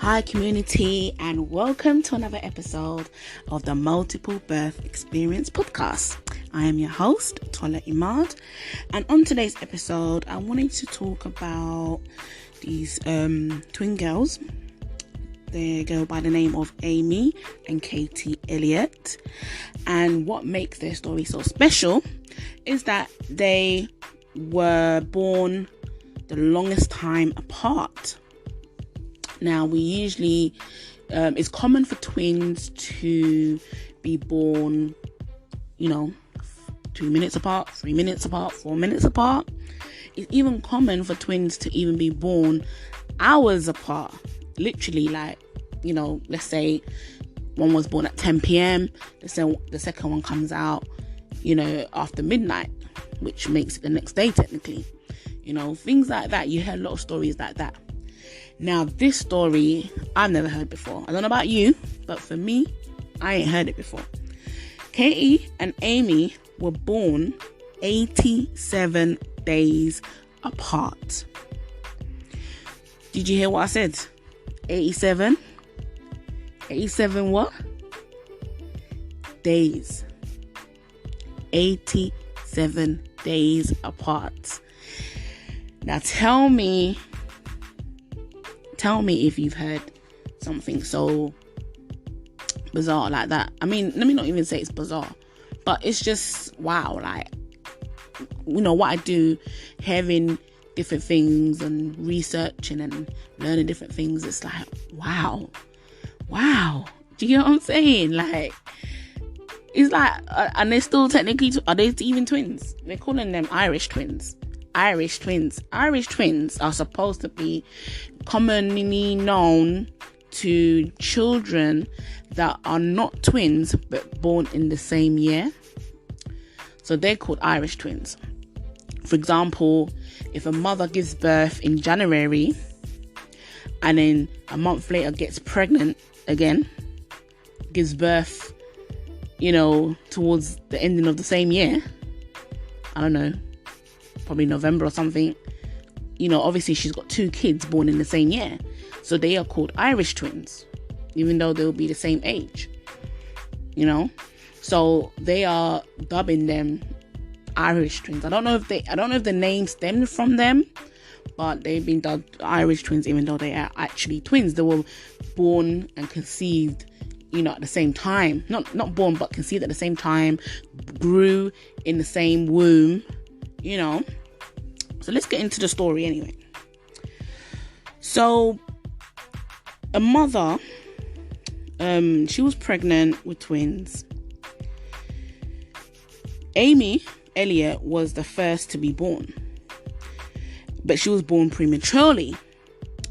Hi community, and welcome to another episode of the Multiple Birth Experience podcast. I am your host, Tola Imad, and on today's episode I wanted to talk about these twin girls. They go by the name of Amy and Katie Elliott, and what makes their story so special is that they were born the longest time apart. Now, we usually, it's common for twins to be born, 2 minutes apart, 3 minutes apart, 4 minutes apart. It's even common for twins to even be born hours apart. Literally, let's say one was born at 10 p.m. The second one comes out, after midnight, which makes it the next day technically. Things like that. You hear a lot of stories like that. Now, this story I've never heard before. I don't know about you, but for me, I ain't heard it before. Katie and Amy were born 87 days apart. Did you hear what I said? 87? 87 what? Days. 87 days apart. Now tell me if you've heard something so bizarre like that. I mean, let me not even say it's bizarre, but it's just wow. What I do, hearing different things and researching and learning different things, it's like, wow. Do you get what I'm saying? It's like, and they're still technically, are they even twins? They're calling them Irish twins. Irish twins are supposed to be commonly known to children that are not twins but born in the same year. So they're called Irish twins. For example, if a mother gives birth in January and then a month later gets pregnant again, gives birth, towards the ending of the same year, I don't know, probably November or something, obviously she's got two kids born in the same year. So they are called Irish twins, even though they'll be the same age, So they are dubbing them Irish twins. I don't know if the name stemmed from them, but they've been dubbed Irish twins, even though they are actually twins. They were born and conceived, at the same time. Not born, but conceived at the same time, grew in the same womb, So let's get into the story anyway. So a mother, she was pregnant with twins. Amy Elliott was the first to be born, but she was born prematurely.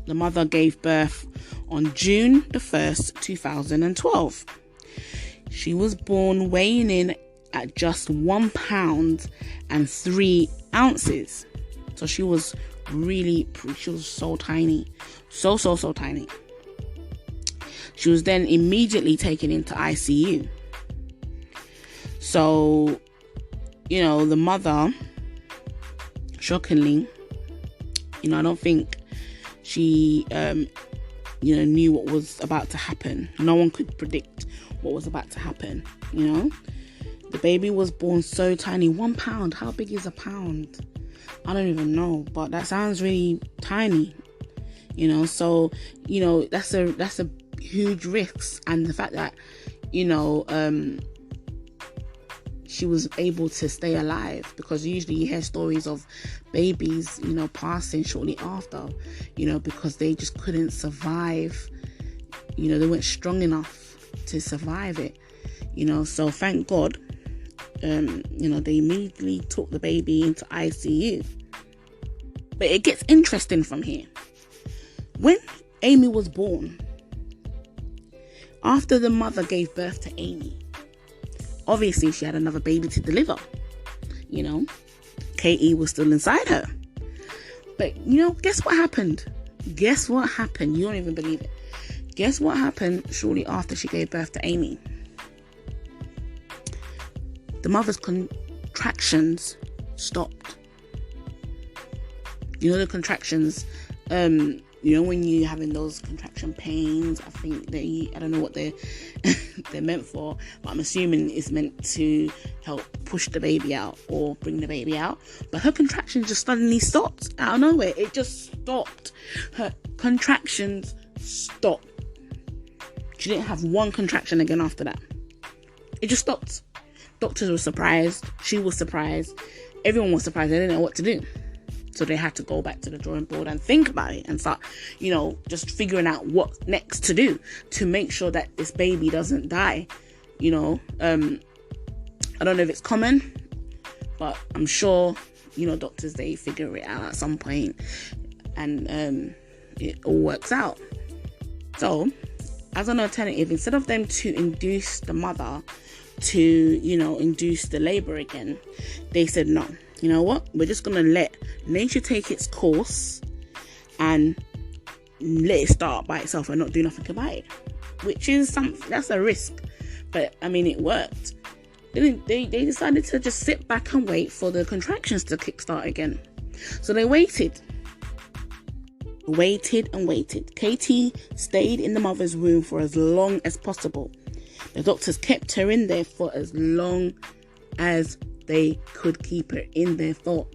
The mother gave birth on June the 1st, 2012. She was born weighing in at just 1 pound and 3 ounces. So she was so tiny. So tiny. She was then immediately taken into ICU. So, the mother, shockingly, I don't think she, knew what was about to happen. No one could predict what was about to happen, The baby was born so tiny. 1 pound. How big is a pound? I don't even know, but that sounds really tiny, So, that's a huge risk, and the fact that, she was able to stay alive, because usually you hear stories of babies, passing shortly after, because they just couldn't survive. They weren't strong enough to survive it, So thank God, they immediately took the baby into ICU. But it gets interesting from here. When Amy was born, after the mother gave birth to Amy, obviously she had another baby to deliver. Katie was still inside her. But, guess what happened? You don't even believe it. Guess what happened shortly after she gave birth to Amy? The mother's contractions stopped. The contractions You know, when you're having those contraction pains, I think I don't know what they're meant for, but I'm assuming it's meant to help push the baby out or bring the baby out. But her contractions just suddenly stopped out of nowhere. It just stopped. Her contractions stopped. She didn't have one contraction again after that. It just stopped. Doctors were surprised. She was surprised. Everyone was surprised. They didn't know what to do. So they had to go back to the drawing board and think about it and start, just figuring out what next to do to make sure that this baby doesn't die. I don't know if it's common, but I'm sure, doctors, they figure it out at some point and it all works out. So as an alternative, instead of them to induce the mother to, induce the labor again, they said, no, you know what? We're just going to let nature take its course and let it start by itself and not do nothing about it, which is that's a risk. But I mean, it worked. They decided to just sit back and wait for the contractions to kickstart again. So they waited and waited. Katie stayed in the mother's womb for as long as possible. The doctors kept her in there for as long as they could keep her in there for.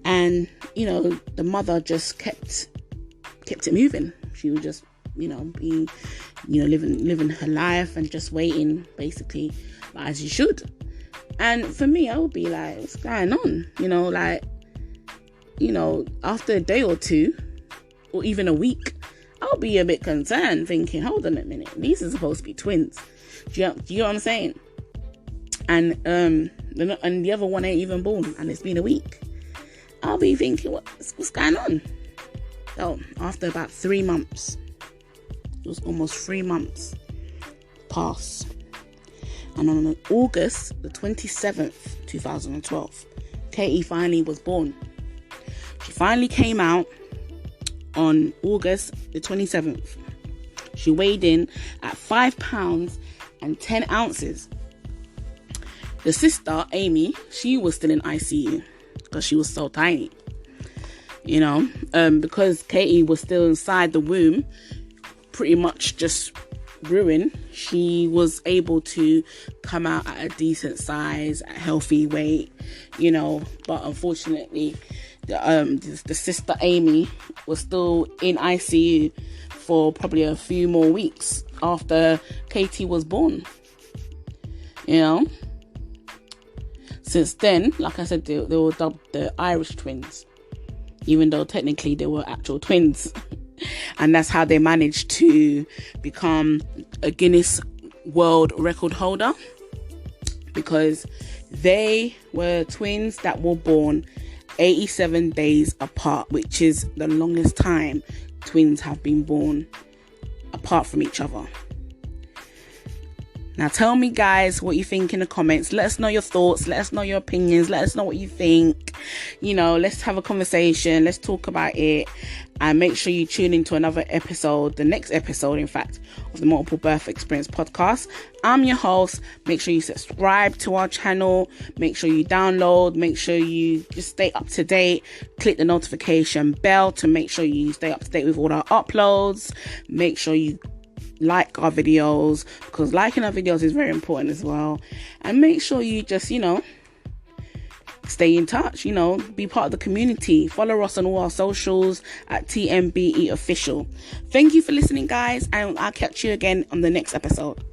And, the mother just kept it moving. She was just, being, living her life and just waiting, basically, as you should. And for me, I would be like, what's going on? After a day or two, or even a week, I'll be a bit concerned, thinking, hold on a minute, these are supposed to be twins. Do you know what I'm saying? And the other one ain't even born, and it's been a week. I'll be thinking, what's going on? So after about 3 months, it was almost 3 months pass, and on August the 27th, 2012, Katie finally was born. She finally came out on August the 27th. She weighed in at 5 pounds and 10 ounces. The sister, Amy, she was still in ICU because she was so tiny. Because Katie was still inside the womb, pretty much just ruined, she was able to come out at a decent size, a healthy weight, but unfortunately, the sister Amy was still in ICU for probably a few more weeks after Katie was born. Since then, like I said, they were dubbed the Irish twins, even though technically they were actual twins. And that's how they managed to become a Guinness World Record holder, because they were twins that were born 87 days apart, which is the longest time twins have been born apart from each other. Now tell me, guys, what you think in the comments. Let us know your thoughts. Let us know your opinions. Let us know what you think. Let's have a conversation. Let's talk about it. And make sure you tune into another episode, the next episode, in fact, of the Multiple Birth Experience podcast. I'm your host. Make sure you subscribe to our channel. Make sure you download. Make sure you just stay up to date. Click the notification bell to make sure you stay up to date with all our uploads. Make sure you like our videos, because liking our videos is very important as well. And make sure you just, stay in touch, be part of the community. Follow us on all our socials at TMBE Official. Thank you for listening, guys, and I'll catch you again on the next episode.